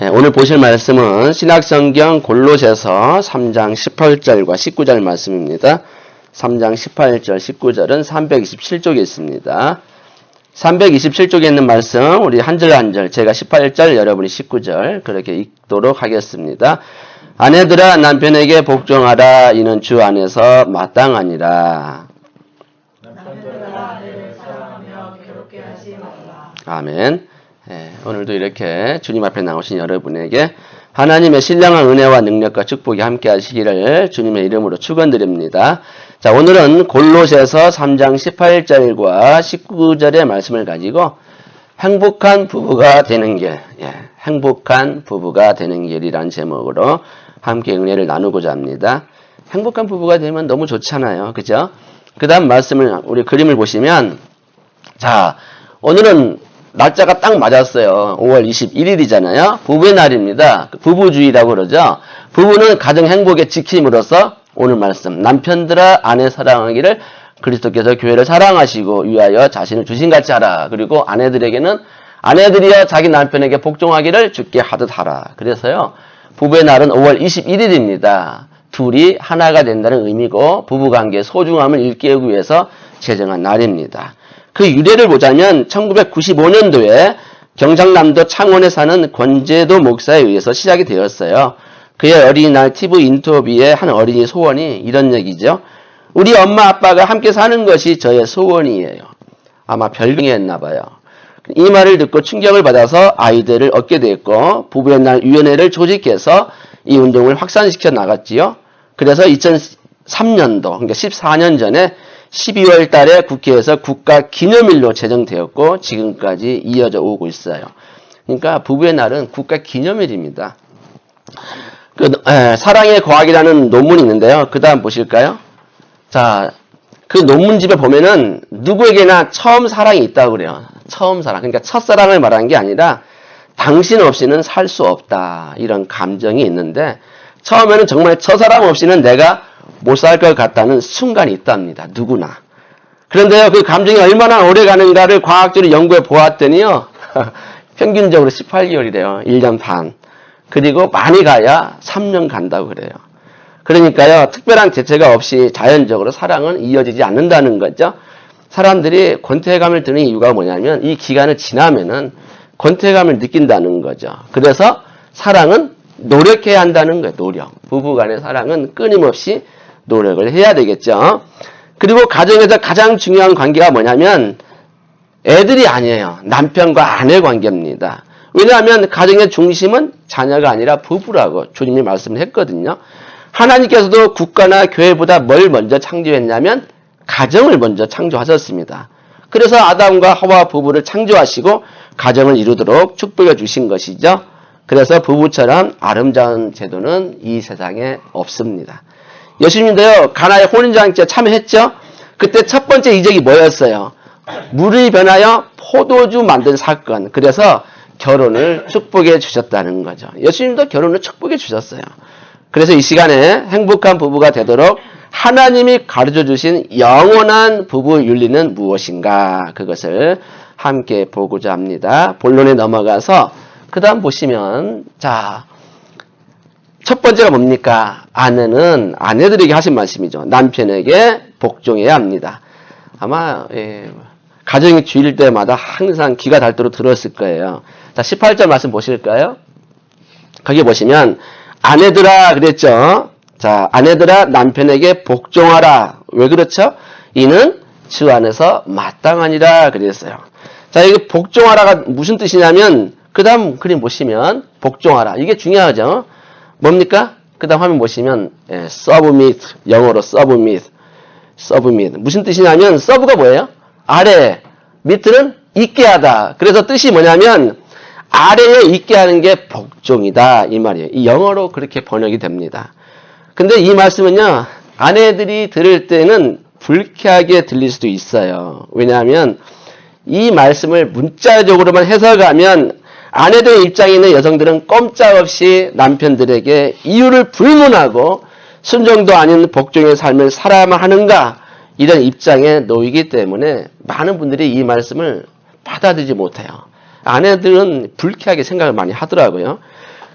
오늘 보실 말씀은 신약성경 골로새서 3장 18절과 19절 말씀입니다. 3장 18절, 19절은 327쪽에 있습니다. 327쪽에 있는 말씀 우리 한 절 한 절, 제가 18절, 여러분이 19절 그렇게 읽도록 하겠습니다. 아내들아 남편에게 복종하라. 이는 주 안에서 마땅하니라. 남편들아 아내를 사랑하며 괴롭게 하지 말라. 아멘. 오늘도 이렇게 주님 앞에 나오신 여러분에게 하나님의 신령한 은혜와 능력과 축복이 함께 하시기를 주님의 이름으로 축원드립니다. 자, 오늘은 골로새서 3장 18절과 19절의 말씀을 가지고 행복한 부부가 되는 길, 행복한 부부가 되는 길이라는 제목으로 함께 은혜를 나누고자 합니다. 행복한 부부가 되면 너무 좋잖아요. 그죠? 그 다음 말씀을, 우리 그림을 보시면, 자, 오늘은 날짜가 딱 맞았어요. 5월 21일이잖아요. 부부의 날입니다. 부부주의라고 그러죠. 부부는 가정 행복의 지킴으로써 오늘 말씀, 남편들아 아내 사랑하기를 그리스도께서 교회를 사랑하시고 위하여 자신을 주신같이 하라. 그리고 아내들에게는 아내들이여 자기 남편에게 복종하기를 주께 하듯 하라. 그래서요, 부부의 날은 5월 21일입니다. 둘이 하나가 된다는 의미고 부부관계의 소중함을 일깨우기 위해서 제정한 날입니다. 그 유래를 보자면 1995년도에 경상남도 창원에 사는 권재도 목사에 의해서 시작이 되었어요. 그의 어린이날 TV 인터뷰에 한 어린이 소원이 이런 얘기죠. 우리 엄마 아빠가 함께 사는 것이 저의 소원이에요. 아마 별명이었나 봐요. 이 말을 듣고 충격을 받아서 아이들을 얻게 됐고 부부의 날 위원회를 조직해서 이 운동을 확산시켜 나갔지요. 그래서 2003년도, 그러니까 14년 전에 12월 달에 국회에서 국가 기념일로 제정되었고 지금까지 이어져 오고 있어요. 그러니까 부부의 날은 국가 기념일입니다. 사랑의 과학이라는 논문이 있는데요. 그 다음 보실까요? 자, 그 논문집에 보면은 누구에게나 처음 사랑이 있다고 그래요. 처음 사랑. 그러니까 첫사랑을 말하는 게 아니라 당신 없이는 살 수 없다. 이런 감정이 있는데 처음에는 정말 첫사랑 없이는 내가 못 살 것 같다는 순간이 있답니다. 누구나. 그런데요, 그 감정이 얼마나 오래 가는가를 과학적으로 연구해 보았더니요, 평균적으로 18개월이래요. 1년 반. 그리고 많이 가야 3년 간다고 그래요. 그러니까요, 특별한 제재가 없이 자연적으로 사랑은 이어지지 않는다는 거죠. 사람들이 권태감을 드는 이유가 뭐냐면 이 기간을 지나면은 권태감을 느낀다는 거죠. 그래서 사랑은 노력해야 한다는 거예요. 노력. 부부간의 사랑은 끊임없이 노력을 해야 되겠죠. 그리고 가정에서 가장 중요한 관계가 뭐냐면 애들이 아니에요. 남편과 아내 관계입니다. 왜냐하면 가정의 중심은 자녀가 아니라 부부라고 주님이 말씀을 했거든요. 하나님께서도 국가나 교회보다 뭘 먼저 창조했냐면 가정을 먼저 창조하셨습니다. 그래서 아담과 하와 부부를 창조하시고 가정을 이루도록 축복해 주신 것이죠. 그래서 부부처럼 아름다운 제도는 이 세상에 없습니다. 예수님도요, 가나의 혼인잔치에 참여했죠? 그때 첫 번째 이적이 뭐였어요? 물이 변하여 포도주 만든 사건. 그래서 결혼을 축복해 주셨다는 거죠. 예수님도 결혼을 축복해 주셨어요. 그래서 이 시간에 행복한 부부가 되도록 하나님이 가르쳐 주신 영원한 부부 윤리는 무엇인가? 그것을 함께 보고자 합니다. 본론에 넘어가서 그 다음 보시면, 자, 첫 번째가 뭡니까? 아내는 아내들에게 하신 말씀이죠. 남편에게 복종해야 합니다. 아마 가정이 주일 때마다 항상 귀가 닳도록 들었을 거예요. 자, 18절 말씀 보실까요? 거기 보시면 아내들아 그랬죠. 자, 아내들아 남편에게 복종하라. 왜 그렇죠? 이는 주 안에서 마땅하니라 그랬어요. 자, 여기 복종하라가 무슨 뜻이냐면 그 다음 그림 보시면 복종하라. 이게 중요하죠. 뭡니까? 그 다음 화면 보시면 submit, 영어로 submit. 무슨 뜻이냐면 서브가 뭐예요? 아래, 밑은 있게 하다. 그래서 뜻이 뭐냐면 아래에 있게 하는 게 복종이다 이 말이에요. 이 영어로 그렇게 번역이 됩니다. 근데 이 말씀은요, 아내들이 들을 때는 불쾌하게 들릴 수도 있어요. 왜냐하면 이 말씀을 문자적으로만 해석하면 아내들의 입장에 있는 여성들은 꼼짝없이 남편들에게 이유를 불문하고 순종도 아닌 복종의 삶을 살아야만 하는가 이런 입장에 놓이기 때문에 많은 분들이 이 말씀을 받아들이지 못해요. 아내들은 불쾌하게 생각을 많이 하더라고요.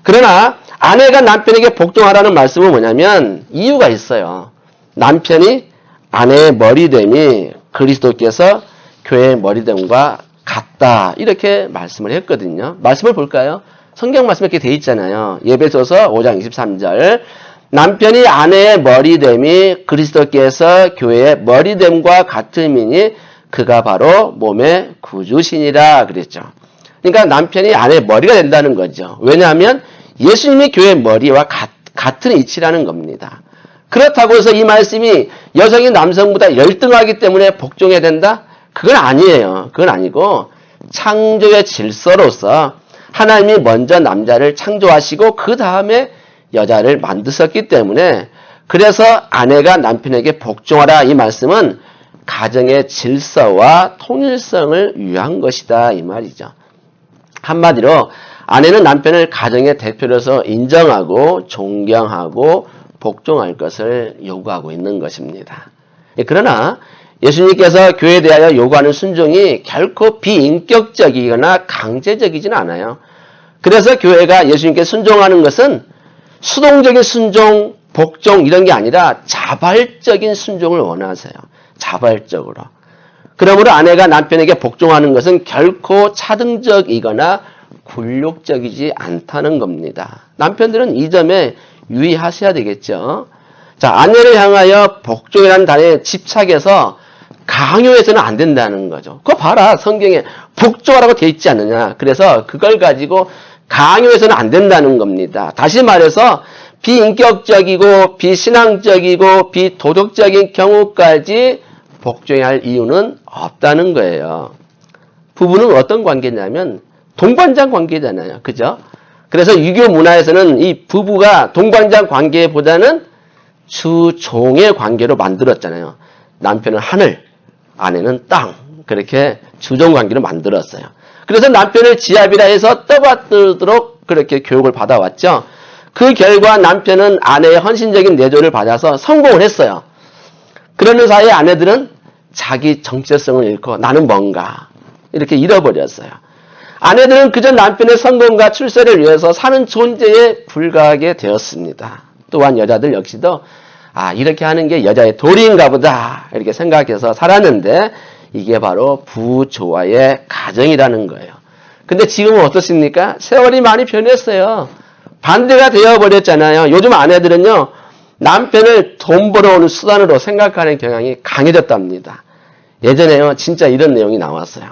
그러나 아내가 남편에게 복종하라는 말씀은 뭐냐면 이유가 있어요. 남편이 아내의 머리됨이 그리스도께서 교회의 머리됨과 같다. 이렇게 말씀을 했거든요. 말씀을 볼까요? 성경 말씀에 이렇게 돼 있잖아요. 에베소서 5장 23절. 남편이 아내의 머리됨이 그리스도께서 교회의 머리됨과 같음이니 그가 바로 몸의 구주시니라 그랬죠. 그러니까 남편이 아내의 머리가 된다는 거죠. 왜냐하면 예수님이 교회의 머리와 같은 이치라는 겁니다. 그렇다고 해서 이 말씀이 여성이 남성보다 열등하기 때문에 복종해야 된다? 그건 아니에요. 그건 아니고 창조의 질서로서 하나님이 먼저 남자를 창조하시고 그 다음에 여자를 만드셨기 때문에 그래서 아내가 남편에게 복종하라 이 말씀은 가정의 질서와 통일성을 위한 것이다 이 말이죠. 한마디로 아내는 남편을 가정의 대표로서 인정하고 존경하고 복종할 것을 요구하고 있는 것입니다. 그러나 예수님께서 교회에 대하여 요구하는 순종이 결코 비인격적이거나 강제적이지는 않아요. 그래서 교회가 예수님께 순종하는 것은 수동적인 순종, 복종 이런 게 아니라 자발적인 순종을 원하세요. 자발적으로. 그러므로 아내가 남편에게 복종하는 것은 결코 차등적이거나 굴욕적이지 않다는 겁니다. 남편들은 이 점에 유의하셔야 되겠죠. 자, 아내를 향하여 복종이라는 단어에 집착해서 강요해서는 안 된다는 거죠. 그거 봐라. 성경에 복종하라고 되어 있지 않느냐. 그래서 그걸 가지고 강요해서는 안 된다는 겁니다. 다시 말해서 비인격적이고 비신앙적이고 비도덕적인 경우까지 복종해야 할 이유는 없다는 거예요. 부부는 어떤 관계냐면 동반장 관계잖아요. 그죠? 그래서 유교 문화에서는 이 부부가 동반장 관계보다는 주종의 관계로 만들었잖아요. 남편은 하늘, 아내는 땅. 그렇게 주종 관계로 만들었어요. 그래서 남편을 지압이라 해서 떠받들도록 그렇게 교육을 받아왔죠. 그 결과 남편은 아내의 헌신적인 내조를 받아서 성공을 했어요. 그러는 사이에 아내들은 자기 정체성을 잃고 나는 뭔가 이렇게 잃어버렸어요. 아내들은 그저 남편의 성공과 출세를 위해서 사는 존재에 불과하게 되었습니다. 또한 여자들 역시도 이렇게 하는 게 여자의 도리인가 보다 이렇게 생각해서 살았는데 이게 바로 부조화의 가정이라는 거예요. 근데 지금은 어떻습니까? 세월이 많이 변했어요. 반대가 되어버렸잖아요. 요즘 아내들은요. 남편을 돈 벌어오는 수단으로 생각하는 경향이 강해졌답니다. 예전에요. 진짜 이런 내용이 나왔어요.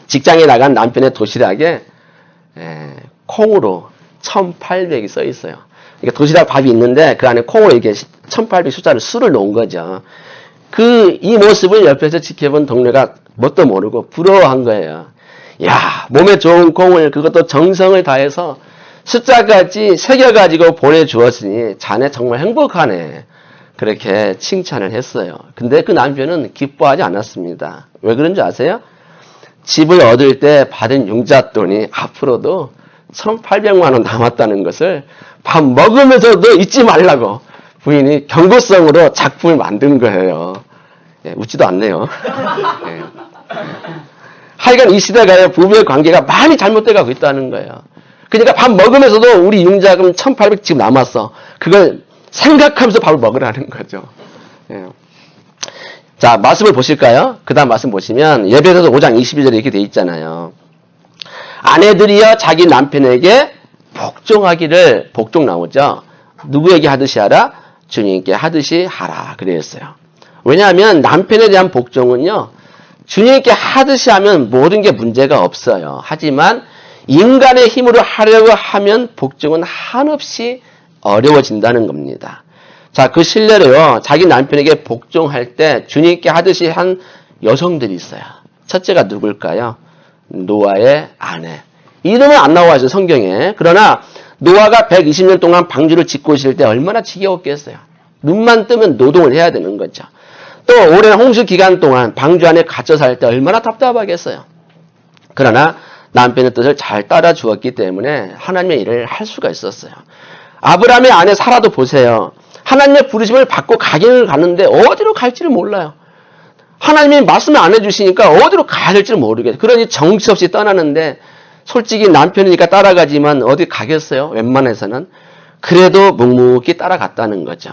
직장에 나간 남편의 도시락에 콩으로 1800이 써 있어요. 그러니까 도시락 밥이 있는데 그 안에 콩으로 이렇게 1800 숫자를 수를 놓은 거죠. 이 모습을 옆에서 지켜본 동료가 뭣도 모르고 부러워한 거예요. 야, 몸에 좋은 콩을 그것도 정성을 다해서 숫자까지 새겨가지고 보내주었으니 자네 정말 행복하네. 그렇게 칭찬을 했어요. 근데 그 남편은 기뻐하지 않았습니다. 왜 그런지 아세요? 집을 얻을 때 받은 융자돈이 앞으로도 1800만 원 남았다는 것을 밥 먹으면서도 잊지 말라고 부인이 경고성으로 작품을 만든 거예요. 웃지도 않네요. 하여간 이 시대가요, 부부의 관계가 많이 잘못돼 가고 있다는 거예요. 그러니까 밥 먹으면서도 우리 융자금 1800 지금 남았어. 그걸 생각하면서 밥을 먹으라는 거죠. 자, 말씀을 보실까요? 그 다음 말씀 보시면 에베소서 5장 22절에 이렇게 돼 있잖아요. 아내들이여 자기 남편에게 복종하기를, 복종 나오죠. 누구에게 하듯이 하라? 주님께 하듯이 하라 그랬어요. 왜냐하면 남편에 대한 복종은요. 주님께 하듯이 하면 모든 게 문제가 없어요. 하지만 인간의 힘으로 하려고 하면 복종은 한없이 어려워진다는 겁니다. 자, 그 실례로요. 자기 남편에게 복종할 때 주님께 하듯이 한 여성들이 있어요. 첫째가 누굴까요? 노아의 아내. 이름은 안 나와 있어요, 성경에. 그러나 노아가 120년 동안 방주를 짓고 있을 때 얼마나 지겨웠겠어요. 눈만 뜨면 노동을 해야 되는 거죠. 또 오랜 홍수 기간 동안 방주 안에 갇혀 살 때 얼마나 답답하겠어요. 그러나 남편의 뜻을 잘 따라 주었기 때문에 하나님의 일을 할 수가 있었어요. 아브라함의 아내 사라도 보세요. 하나님의 부르심을 받고 가기를 가는데 어디로 갈지를 몰라요. 하나님이 말씀을 안 해주시니까 어디로 가야 될지를 모르겠어요. 그러니 정처 없이 떠나는데 솔직히 남편이니까 따라가지만 어디 가겠어요? 웬만해서는. 그래도 묵묵히 따라갔다는 거죠.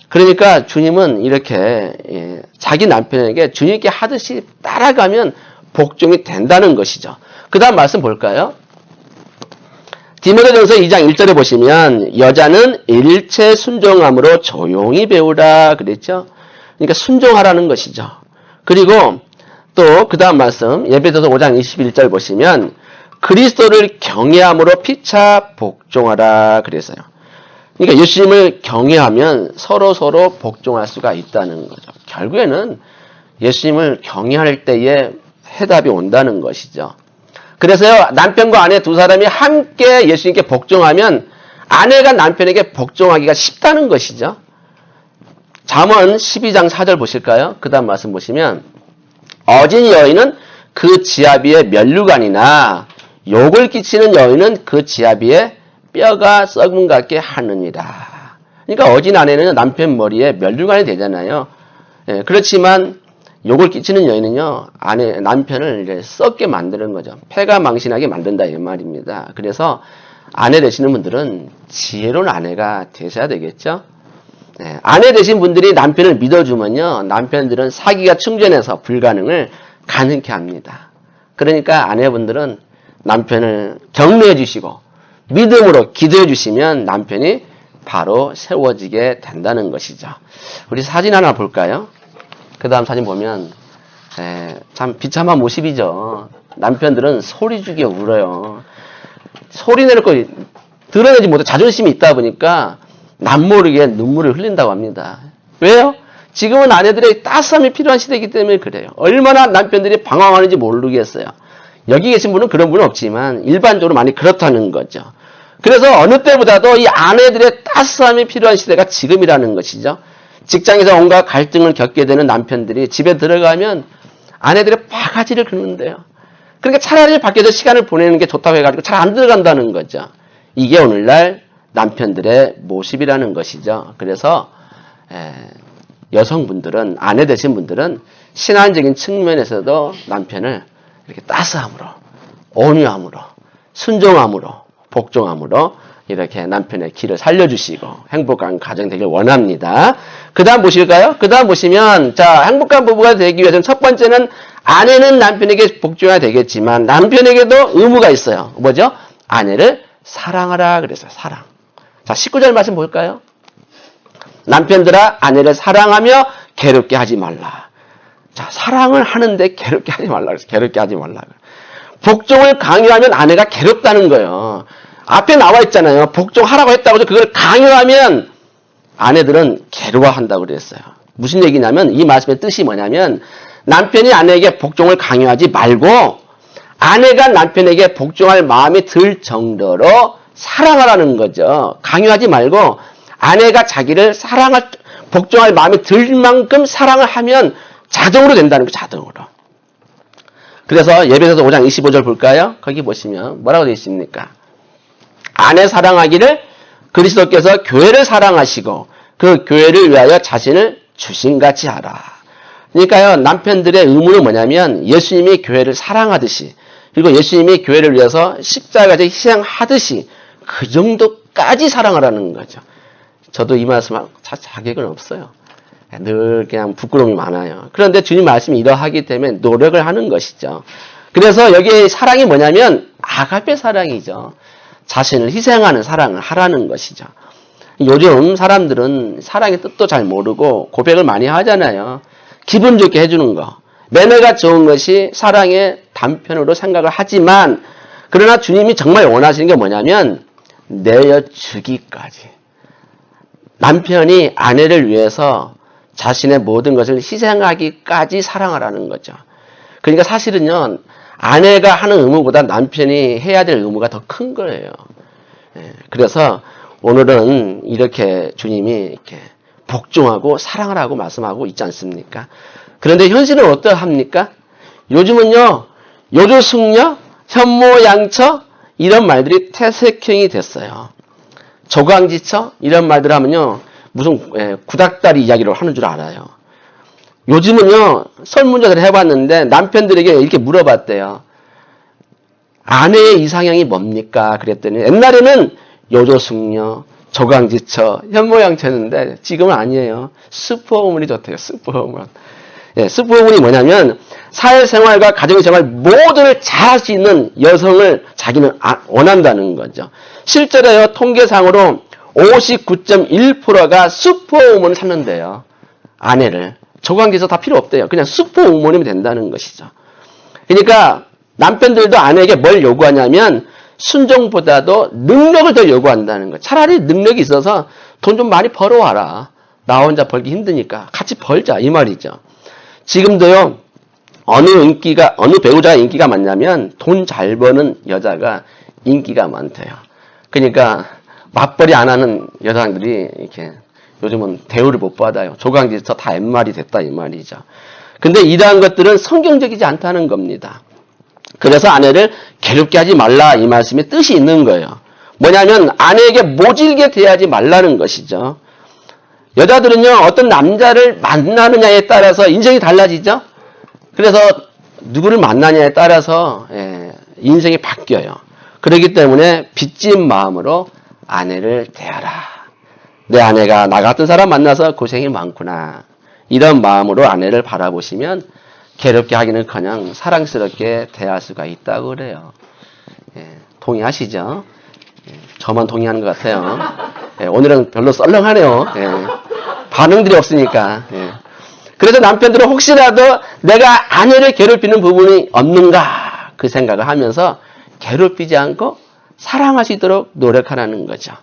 그러니까 주님은 이렇게 자기 남편에게 주님께 하듯이 따라가면 복종이 된다는 것이죠. 그 다음 말씀 볼까요? 디모데전서 2장 1절에 보시면 여자는 일체 순종함으로 조용히 배우라 그랬죠. 그러니까 순종하라는 것이죠. 그리고 또 그 다음 말씀 에베소서 5장 21절 보시면 그리스도를 경외함으로 피차 복종하라 그랬어요. 그러니까 예수님을 경외하면 서로 복종할 수가 있다는 거죠. 결국에는 예수님을 경외할 때에 해답이 온다는 것이죠. 그래서요, 남편과 아내 두 사람이 함께 예수님께 복종하면 아내가 남편에게 복종하기가 쉽다는 것이죠. 잠언 12장 4절 보실까요? 그 다음 말씀 보시면 어진 여인은 그 지아비의 면류관이나 욕을 끼치는 여인은 그 지아비의 뼈가 썩은 것 같게 하느니라. 그러니까 어진 아내는 남편 머리에 면류관이 되잖아요. 예, 그렇지만 욕을 끼치는 여인은요, 남편을 이제 썩게 만드는 거죠. 폐가 망신하게 만든다, 이 말입니다. 그래서 아내 되시는 분들은 지혜로운 아내가 되셔야 되겠죠. 네, 아내 되신 분들이 남편을 믿어주면요, 남편들은 사기가 충전해서 불가능을 가능케 합니다. 그러니까 아내분들은 남편을 격려해 주시고 믿음으로 기도해 주시면 남편이 바로 세워지게 된다는 것이죠. 우리 사진 하나 볼까요? 그 다음 사진 보면 참 비참한 모습이죠. 남편들은 소리 죽여 울어요. 소리 내는 거 드러내지 못해 자존심이 있다 보니까 남모르게 눈물을 흘린다고 합니다. 왜요? 지금은 아내들의 따스함이 필요한 시대이기 때문에 그래요. 얼마나 남편들이 방황하는지 모르겠어요. 여기 계신 분은 그런 분은 없지만 일반적으로 많이 그렇다는 거죠. 그래서 어느 때보다도 이 아내들의 따스함이 필요한 시대가 지금이라는 것이죠. 직장에서 온갖 갈등을 겪게 되는 남편들이 집에 들어가면 아내들의 바가지를 긁는데요. 그러니까 차라리 밖에서 시간을 보내는 게 좋다고 해가지고 잘 안 들어간다는 거죠. 이게 오늘날 남편들의 모습이라는 것이죠. 그래서 여성분들은, 아내 되신 분들은 신앙적인 측면에서도 남편을 이렇게 따스함으로, 온유함으로, 순종함으로, 복종함으로 이렇게 남편의 길을 살려주시고 행복한 가정 되길 원합니다. 그 다음 보실까요? 그 다음 보시면, 자, 행복한 부부가 되기 위해서는 첫 번째는 아내는 남편에게 복종해야 되겠지만 남편에게도 의무가 있어요. 뭐죠? 아내를 사랑하라 그랬어요. 사랑. 자, 19절 말씀 볼까요? 남편들아, 아내를 사랑하며 괴롭게 하지 말라. 자, 사랑을 하는데 괴롭게 하지 말라 그랬어요. 괴롭게 하지 말라. 복종을 강요하면 아내가 괴롭다는 거예요. 앞에 나와 있잖아요. 복종하라고 했다고 해서 그걸 강요하면 아내들은 괴로워한다고 그랬어요. 무슨 얘기냐면 이 말씀의 뜻이 뭐냐면 남편이 아내에게 복종을 강요하지 말고 아내가 남편에게 복종할 마음이 들 정도로 사랑하라는 거죠. 강요하지 말고 아내가 자기를 복종할 마음이 들 만큼 사랑을 하면 자동으로 된다는 거예요. 자동으로. 그래서 에베소서 5장 25절 볼까요? 거기 보시면 뭐라고 되어 있습니까? 아내 사랑하기를 그리스도께서 교회를 사랑하시고 그 교회를 위하여 자신을 주신같이 하라. 그러니까요, 남편들의 의무는 뭐냐면 예수님이 교회를 사랑하듯이 그리고 예수님이 교회를 위해서 십자가에 희생하듯이 그 정도까지 사랑하라는 거죠. 저도 이 말씀하고 자격은 없어요. 늘 그냥 부끄러움이 많아요. 그런데 주님 말씀이 이러하기 때문에 노력을 하는 것이죠. 그래서 여기 사랑이 뭐냐면 아가페 사랑이죠. 자신을 희생하는 사랑을 하라는 것이죠. 요즘 사람들은 사랑의 뜻도 잘 모르고 고백을 많이 하잖아요. 기분 좋게 해주는 거. 매너가 좋은 것이 사랑의 단편으로 생각을 하지만 그러나 주님이 정말 원하시는 게 뭐냐면 내어주기까지. 남편이 아내를 위해서 자신의 모든 것을 희생하기까지 사랑하라는 거죠. 그러니까 사실은요, 아내가 하는 의무보다 남편이 해야 될 의무가 더 큰 거예요. 그래서 오늘은 이렇게 주님이 이렇게 복종하고 사랑하라고 말씀하고 있지 않습니까? 그런데 현실은 어떠합니까? 요즘은요, 요조숙녀, 현모양처 이런 말들이 태색형이 됐어요. 조강지처 이런 말들 하면요, 무슨 구닥다리 이야기를 하는 줄 알아요. 요즘은요, 설문조사를 해봤는데 남편들에게 이렇게 물어봤대요. 아내의 이상형이 뭡니까? 그랬더니 옛날에는 요조숙녀, 조강지처, 현모양처였는데 지금은 아니에요. 슈퍼우먼이 좋대요. 슈퍼우먼. 예, 슈퍼우먼이 뭐냐면 사회생활과 가정생활 모두를 잘할 수 있는 여성을 자기는 원한다는 거죠. 실제로요, 통계상으로 59.1%가 슈퍼우먼을 찾는데요. 아내를. 조강지처 다 필요 없대요. 그냥 슈퍼우먼이면 된다는 것이죠. 그러니까 남편들도 아내에게 뭘 요구하냐면 순종보다도 능력을 더 요구한다는 거. 차라리 능력이 있어서 돈 좀 많이 벌어와라. 나 혼자 벌기 힘드니까 같이 벌자 이 말이죠. 지금도요, 어느 배우자가 인기가 많냐면 돈 잘 버는 여자가 인기가 많대요. 그러니까 맞벌이 안 하는 여자들이 이렇게 요즘은 대우를 못 받아요. 조강지처 다 엠말이 됐다 이 말이죠. 근데 이러한 것들은 성경적이지 않다는 겁니다. 그래서 아내를 괴롭게 하지 말라 이 말씀에 뜻이 있는 거예요. 뭐냐면 아내에게 모질게 대하지 말라는 것이죠. 여자들은요, 어떤 남자를 만나느냐에 따라서 인생이 달라지죠. 그래서 누구를 만나냐에 따라서 인생이 바뀌어요. 그렇기 때문에 빚진 마음으로 아내를 대하라. 내 아내가 나 같은 사람 만나서 고생이 많구나. 이런 마음으로 아내를 바라보시면 괴롭게 하기는커녕 사랑스럽게 대할 수가 있다고 그래요. 동의하시죠? 저만 동의하는 것 같아요. 오늘은 별로 썰렁하네요. 반응들이 없으니까. 그래서 남편들은 혹시라도 내가 아내를 괴롭히는 부분이 없는가 그 생각을 하면서 괴롭히지 않고 사랑할 수 있도록 노력하라는 거죠.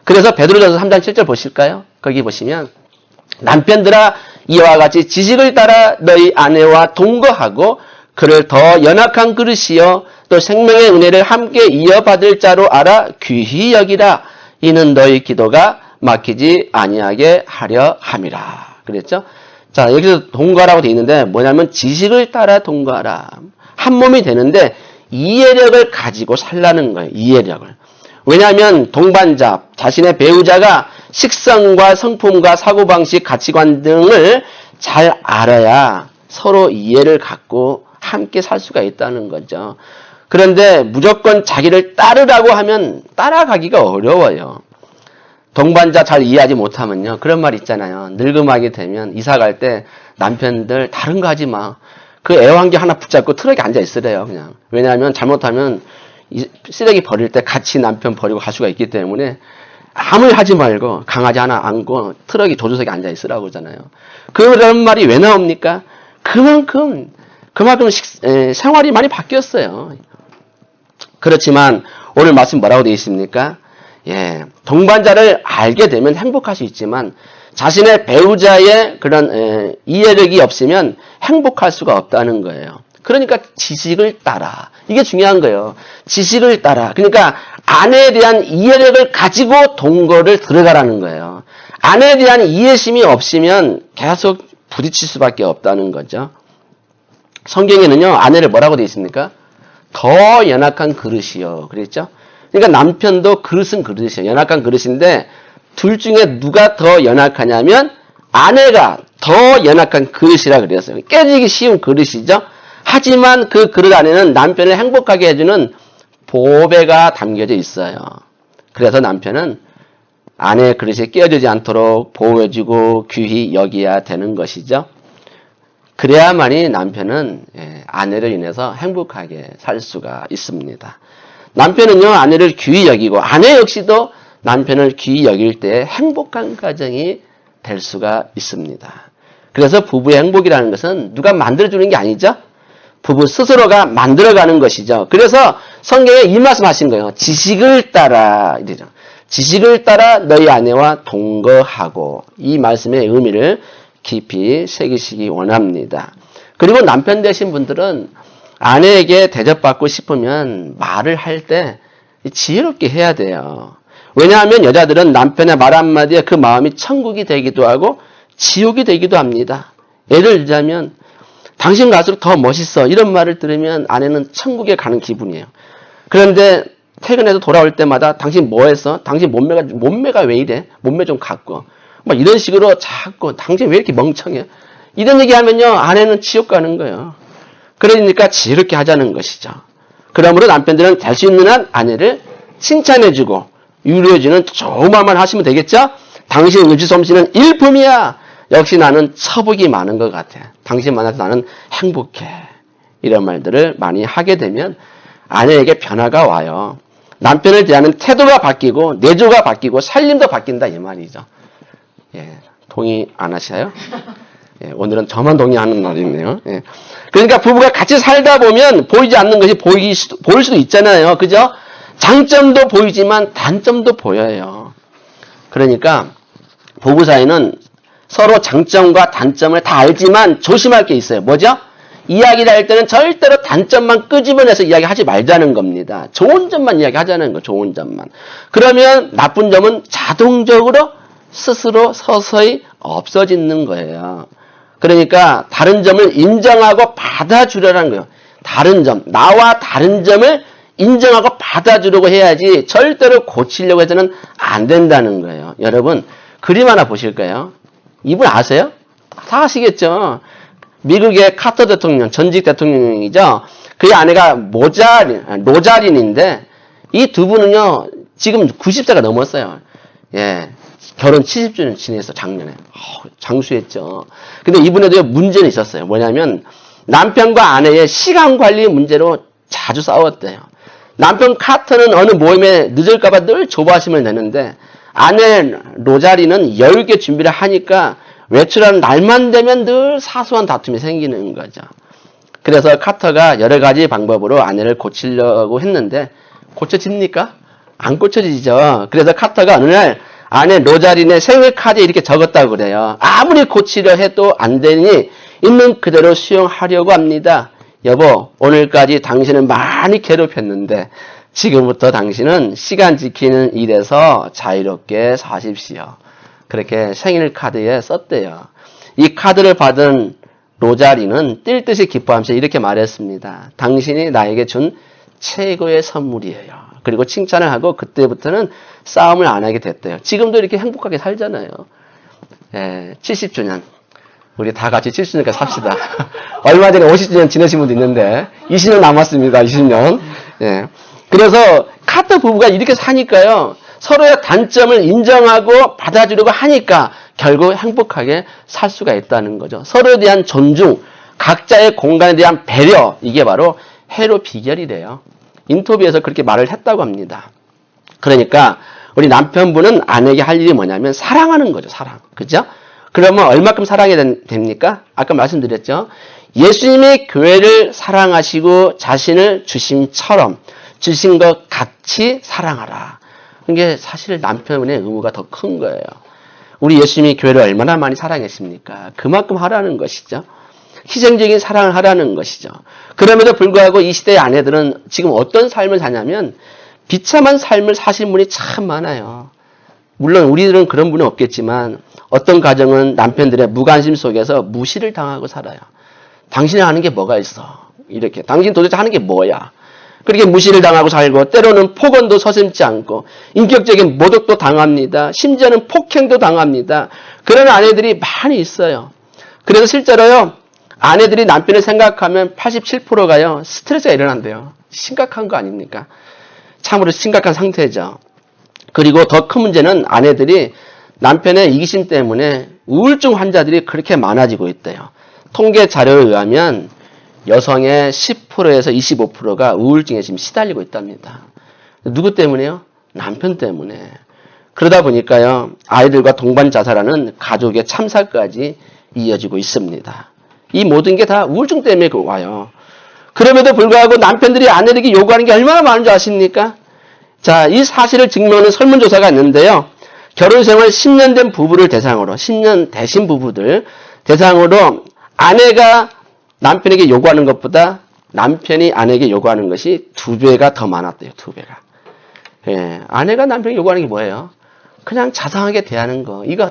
그래서 베드로전서 3장 7절 보실까요? 거기 보시면 남편들아 이와 같이 지식을 따라 너희 아내와 동거하고 그를 더 연약한 그릇이요 또 생명의 은혜를 함께 이어받을 자로 알아 귀히 여기라. 이는 너희 기도가 막히지 아니하게 하려 함이라. 그랬죠? 자, 여기서 동거라고 되어 있는데 뭐냐면 지식을 따라 동거하라. 한 몸이 되는데 이해력을 가지고 살라는 거예요. 이해력을. 왜냐하면 동반자, 자신의 배우자가 식성과 성품과 사고방식, 가치관 등을 잘 알아야 서로 이해를 갖고 함께 살 수가 있다는 거죠. 그런데 무조건 자기를 따르라고 하면 따라가기가 어려워요. 동반자 잘 이해하지 못하면요. 그런 말 있잖아요. 늙음하게 되면 이사 갈 때 남편들 다른 거 하지 마. 그 애완개 하나 붙잡고 트럭에 앉아 있으래요. 그냥. 왜냐하면 잘못하면 쓰레기 버릴 때 같이 남편 버리고 갈 수가 있기 때문에 아무리 하지 말고 강아지 하나 안고 트럭이 조수석에 앉아 있으라고 그러잖아요. 그런 말이 왜 나옵니까? 그만큼 생활이 많이 바뀌었어요. 그렇지만 오늘 말씀 뭐라고 되어 있습니까? 동반자를 알게 되면 행복할 수 있지만 자신의 배우자의 그런 이해력이 없으면 행복할 수가 없다는 거예요. 그러니까 지식을 따라. 이게 중요한 거예요. 지식을 따라. 그러니까 아내에 대한 이해력을 가지고 동거를 들어가라는 거예요. 아내에 대한 이해심이 없으면 계속 부딪힐 수밖에 없다는 거죠. 성경에는요, 아내를 뭐라고 되어 있습니까? 더 연약한 그릇이요. 그랬죠? 그러니까 남편도 그릇은 그릇이에요. 연약한 그릇인데 둘 중에 누가 더 연약하냐면 아내가 더 연약한 그릇이라 그랬어요. 깨지기 쉬운 그릇이죠. 하지만 그 그릇 안에는 남편을 행복하게 해주는 보배가 담겨져 있어요. 그래서 남편은 아내의 그릇이 깨어지지 않도록 보호해주고 귀히 여겨야 되는 것이죠. 그래야만이 남편은 아내를 인해서 행복하게 살 수가 있습니다. 남편은요, 아내를 귀히 여기고 아내 역시도 남편을 귀히 여길 때 행복한 가정이 될 수가 있습니다. 그래서 부부의 행복이라는 것은 누가 만들어주는 게 아니죠. 부부 스스로가 만들어가는 것이죠. 그래서 성경에 이 말씀 하신 거예요. 지식을 따라 이러죠. 지식을 따라 너희 아내와 동거하고 이 말씀의 의미를 깊이 새기시기 원합니다. 그리고 남편 되신 분들은 아내에게 대접받고 싶으면 말을 할 때 지혜롭게 해야 돼요. 왜냐하면 여자들은 남편의 말 한마디에 그 마음이 천국이 되기도 하고 지옥이 되기도 합니다. 예를 들자면 당신 갈수록 더 멋있어 이런 말을 들으면 아내는 천국에 가는 기분이에요. 그런데 퇴근해서 돌아올 때마다 당신 뭐 했어? 당신 몸매가 왜 이래? 몸매 좀 갖고 막 이런 식으로 자꾸 당신 왜 이렇게 멍청해? 이런 얘기하면요 아내는 지옥 가는 거예요. 그러니까 지혜롭게 하자는 것이죠. 그러므로 남편들은 될 수 있는 한 아내를 칭찬해주고 위로해주는 좋은 말만 하시면 되겠죠? 당신 눈치 솜씨는 일품이야. 역시 나는 처복이 많은 것 같아. 당신 만나서 나는 행복해. 이런 말들을 많이 하게 되면 아내에게 변화가 와요. 남편을 대하는 태도가 바뀌고 내조가 바뀌고 살림도 바뀐다 이 말이죠. 예, 동의 안 하셔요? 예, 오늘은 저만 동의하는 날이네요. 예. 그러니까 부부가 같이 살다 보면 보이지 않는 것이 보일 수도 있잖아요. 그죠? 장점도 보이지만 단점도 보여요. 그러니까 부부 사이는 서로 장점과 단점을 다 알지만 조심할 게 있어요. 뭐죠? 이야기를 할 때는 절대로 단점만 끄집어내서 이야기하지 말자는 겁니다. 좋은 점만 이야기하자는 거, 좋은 점만. 그러면 나쁜 점은 자동적으로 스스로 서서히 없어지는 거예요. 그러니까 다른 점을 인정하고 받아주려는 거예요. 다른 점, 나와 다른 점을 인정하고 받아주려고 해야지 절대로 고치려고 해서는 안 된다는 거예요. 여러분 그림 하나 보실까요? 이분 아세요? 다 아시겠죠? 미국의 카터 대통령, 전직 대통령이죠. 그의 아내가 로자린인데 이 두 분은요 지금 90세가 넘었어요. 예, 결혼 70주년 지냈어 작년에. 장수했죠. 근데 이분에도 문제는 있었어요. 뭐냐면 남편과 아내의 시간 관리 문제로 자주 싸웠대요. 남편 카터는 어느 모임에 늦을까봐 늘 조바심을 내는데 아내 로자리는 여유 있게 준비를 하니까 외출하는 날만 되면 늘 사소한 다툼이 생기는 거죠. 그래서 카터가 여러 가지 방법으로 아내를 고치려고 했는데 고쳐집니까? 안 고쳐지죠. 그래서 카터가 어느 날 아내 로자린의 생일 카드에 이렇게 적었다고 그래요. 아무리 고치려 해도 안 되니 있는 그대로 수용하려고 합니다. 여보, 오늘까지 당신을 많이 괴롭혔는데 지금부터 당신은 시간 지키는 일에서 자유롭게 사십시오. 그렇게 생일 카드에 썼대요. 이 카드를 받은 로자리는 뛸 듯이 기뻐하면서 이렇게 말했습니다. 당신이 나에게 준 최고의 선물이에요. 그리고 칭찬을 하고 그때부터는 싸움을 안 하게 됐대요. 지금도 이렇게 행복하게 살잖아요. 예, 70주년. 우리 다 같이 70주년까지 삽시다. 얼마 전에 50주년 지내신 분도 있는데 20년 남았습니다. 20년. 예. 그래서 카터 부부가 이렇게 사니까요. 서로의 단점을 인정하고 받아주려고 하니까 결국 행복하게 살 수가 있다는 거죠. 서로에 대한 존중, 각자의 공간에 대한 배려, 이게 바로 해로 비결이래요. 인터뷰에서 그렇게 말을 했다고 합니다. 그러니까 우리 남편분은 아내에게 할 일이 뭐냐면 사랑하는 거죠. 사랑. 그죠? 그러면 얼마큼 사랑해야 됩니까? 아까 말씀드렸죠. 예수님이 교회를 사랑하시고 자신을 주심처럼 주신 것 같이 사랑하라. 이게 사실 남편의 의무가 더 큰 거예요. 우리 예수님이 교회를 얼마나 많이 사랑했습니까? 그만큼 하라는 것이죠. 희생적인 사랑을 하라는 것이죠. 그럼에도 불구하고 이 시대의 아내들은 지금 어떤 삶을 사냐면 비참한 삶을 사신 분이 참 많아요. 물론 우리들은 그런 분은 없겠지만 어떤 가정은 남편들의 무관심 속에서 무시를 당하고 살아요. 당신이 하는 게 뭐가 있어? 이렇게. 당신 도대체 하는 게 뭐야? 그렇게 무시를 당하고 살고 때로는 폭언도 서슴지 않고 인격적인 모독도 당합니다. 심지어는 폭행도 당합니다. 그런 아내들이 많이 있어요. 그래서 실제로요. 아내들이 남편을 생각하면 87%가요. 스트레스가 일어난대요. 심각한 거 아닙니까? 참으로 심각한 상태죠. 그리고 더 큰 문제는 아내들이 남편의 이기심 때문에 우울증 환자들이 그렇게 많아지고 있대요. 통계 자료에 의하면 여성의 10%에서 25%가 우울증에 지금 시달리고 있답니다. 누구 때문에요? 남편 때문에. 그러다 보니까요. 아이들과 동반 자살하는 가족의 참사까지 이어지고 있습니다. 이 모든 게 다 우울증 때문에 와요. 그럼에도 불구하고 남편들이 아내에게 요구하는 게 얼마나 많은지 아십니까? 자, 이 사실을 증명하는 설문조사가 있는데요. 결혼생활 10년 된 부부를 대상으로, 10년 되신 부부들 대상으로 아내가 남편에게 요구하는 것보다 남편이 아내에게 요구하는 것이 2배가 더 많았대요. 2배가. 예, 아내가 남편에게 요구하는 게 뭐예요? 그냥 자상하게 대하는 거. 이거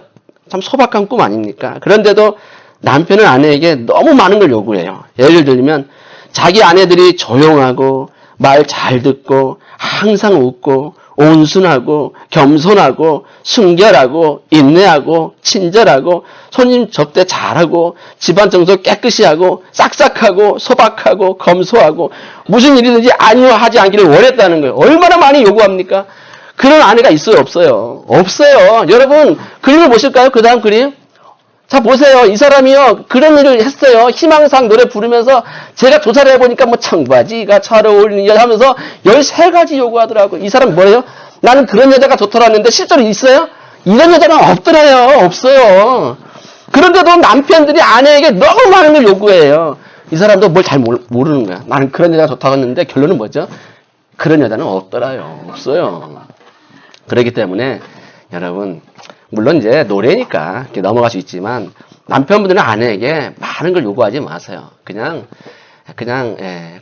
참 소박한 꿈 아닙니까? 그런데도 남편은 아내에게 너무 많은 걸 요구해요. 예를 들면 자기 아내들이 조용하고 말 잘 듣고 항상 웃고 온순하고 겸손하고 순결하고 인내하고 친절하고 손님 접대 잘하고 집안 청소 깨끗이 하고 싹싹하고 소박하고 검소하고 무슨 일이든지 아니하지 않기를 원했다는 거예요. 얼마나 많이 요구합니까? 그런 아내가 있어요, 없어요? 없어요. 여러분 그림을 보실까요? 그 다음 그림. 자 보세요. 이 사람이요 그런 일을 했어요. 희망상 노래 부르면서 제가 조사를 해보니까 뭐 청바지가 잘 어울리는 하면서 13가지 요구하더라고요. 이 사람 뭐래요? 나는 그런 여자가 좋더라 했는데 실제로 있어요? 이런 여자가 없더래요. 없어요. 그런데도 남편들이 아내에게 너무 많은 걸 요구해요. 이 사람도 뭘 잘 모르는 거야. 나는 그런 여자가 좋다고 했는데 결론은 뭐죠? 그런 여자는 없더라요. 없어요. 그렇기 때문에 여러분 물론 이제 노래니까 이렇게 넘어갈 수 있지만 남편분들은 아내에게 많은 걸 요구하지 마세요. 그냥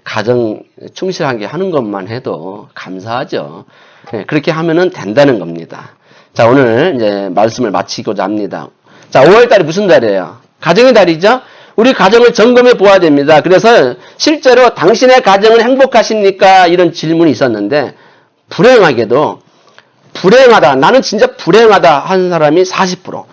가정 충실하게 하는 것만 해도 감사하죠. 그렇게 하면은 된다는 겁니다. 자, 오늘 이제 말씀을 마치고자 합니다. 자, 5월달이 무슨 달이에요? 가정의 달이죠? 우리 가정을 점검해 보아야 됩니다. 그래서 실제로 당신의 가정은 행복하십니까? 이런 질문이 있었는데 불행하게도 불행하다. 나는 진짜 불행하다 하는 사람이 40%.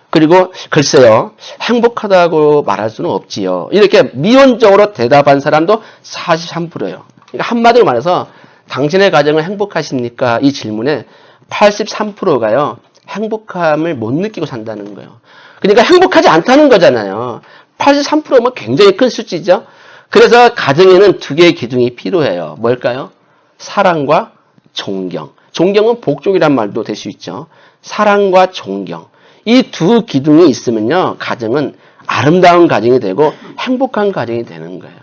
그리고 글쎄요. 행복하다고 말할 수는 없지요. 이렇게 미온적으로 대답한 사람도 43%예요. 그러니까 한마디로 말해서 당신의 가정은 행복하십니까? 이 질문에 83%가요. 행복함을 못 느끼고 산다는 거예요. 그러니까 행복하지 않다는 거잖아요. 83%면 굉장히 큰 수치죠. 그래서 가정에는 두 개의 기둥이 필요해요. 뭘까요? 사랑과 존경. 존경은 복종이란 말도 될 수 있죠. 사랑과 존경. 이 두 기둥이 있으면요. 가정은 아름다운 가정이 되고 행복한 가정이 되는 거예요.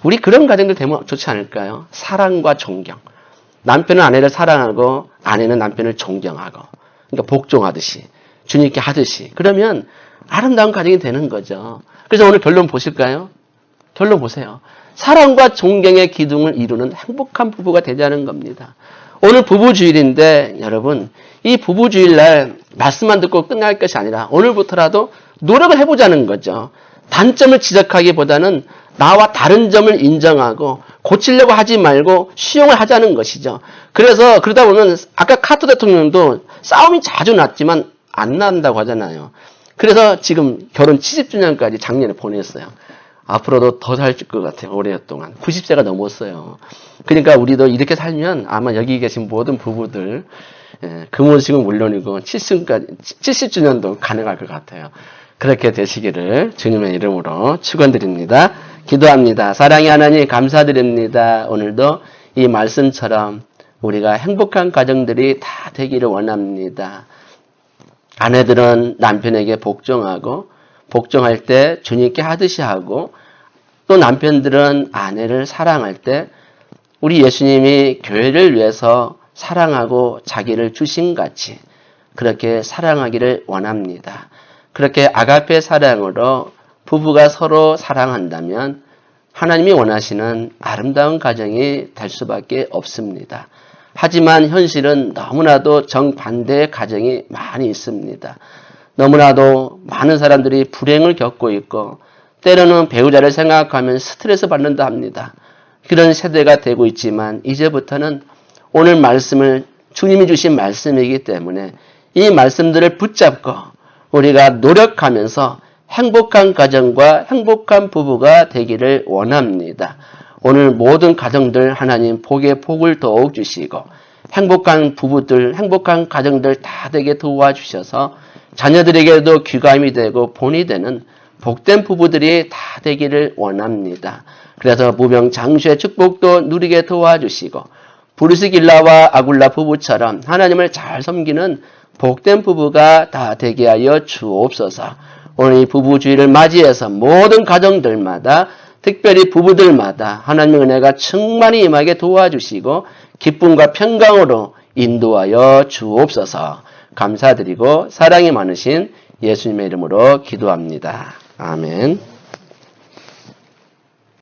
우리 그런 가정들 되면 좋지 않을까요? 사랑과 존경. 남편은 아내를 사랑하고 아내는 남편을 존경하고 그러니까 복종하듯이 주님께 하듯이 그러면 아름다운 가정이 되는 거죠. 그래서 오늘 결론 보실까요? 결론 보세요. 사랑과 존경의 기둥을 이루는 행복한 부부가 되자는 겁니다. 오늘 부부주일인데 여러분 이 부부주일날 말씀만 듣고 끝날 것이 아니라 오늘부터라도 노력을 해보자는 거죠. 단점을 지적하기보다는 나와 다른 점을 인정하고 고치려고 하지 말고 수용을 하자는 것이죠. 그래서 그러다 보면 아까 카토 대통령도 싸움이 자주 났지만 안 난다고 하잖아요. 그래서 지금 결혼 70주년까지 작년에 보냈어요. 앞으로도 더 살 것 같아요. 오랫동안. 90세가 넘었어요. 그러니까 우리도 이렇게 살면 아마 여기 계신 모든 부부들 금혼식은 물론이고 70주년도 가능할 것 같아요. 그렇게 되시기를 주님의 이름으로 축원드립니다. 기도합니다. 사랑의 하나님 감사드립니다. 오늘도 이 말씀처럼 우리가 행복한 가정들이 다 되기를 원합니다. 아내들은 남편에게 복종하고 복종할 때 주님께 하듯이 하고 또 남편들은 아내를 사랑할 때 우리 예수님이 교회를 위해서 사랑하고 자기를 주신 같이 그렇게 사랑하기를 원합니다. 그렇게 아가페 사랑으로 부부가 서로 사랑한다면 하나님이 원하시는 아름다운 가정이 될 수밖에 없습니다. 하지만 현실은 너무나도 정반대의 가정이 많이 있습니다. 너무나도 많은 사람들이 불행을 겪고 있고 때로는 배우자를 생각하면 스트레스 받는다 합니다. 그런 세대가 되고 있지만 이제부터는 오늘 말씀을 주님이 주신 말씀이기 때문에 이 말씀들을 붙잡고 우리가 노력하면서 행복한 가정과 행복한 부부가 되기를 원합니다. 오늘 모든 가정들 하나님 복의 복을 더욱 주시고 행복한 부부들, 행복한 가정들 다 되게 도와주셔서 자녀들에게도 귀감이 되고 본이 되는 복된 부부들이 다 되기를 원합니다. 그래서 무병장수의 축복도 누리게 도와주시고 브리스길라와 아굴라 부부처럼 하나님을 잘 섬기는 복된 부부가 다 되게 하여 주옵소서. 오늘 이 부부주의를 맞이해서 모든 가정들마다 특별히 부부들마다 하나님의 은혜가 충만히 임하게 도와주시고 기쁨과 평강으로 인도하여 주옵소서. 감사드리고 사랑이 많으신 예수님의 이름으로 기도합니다. 아멘.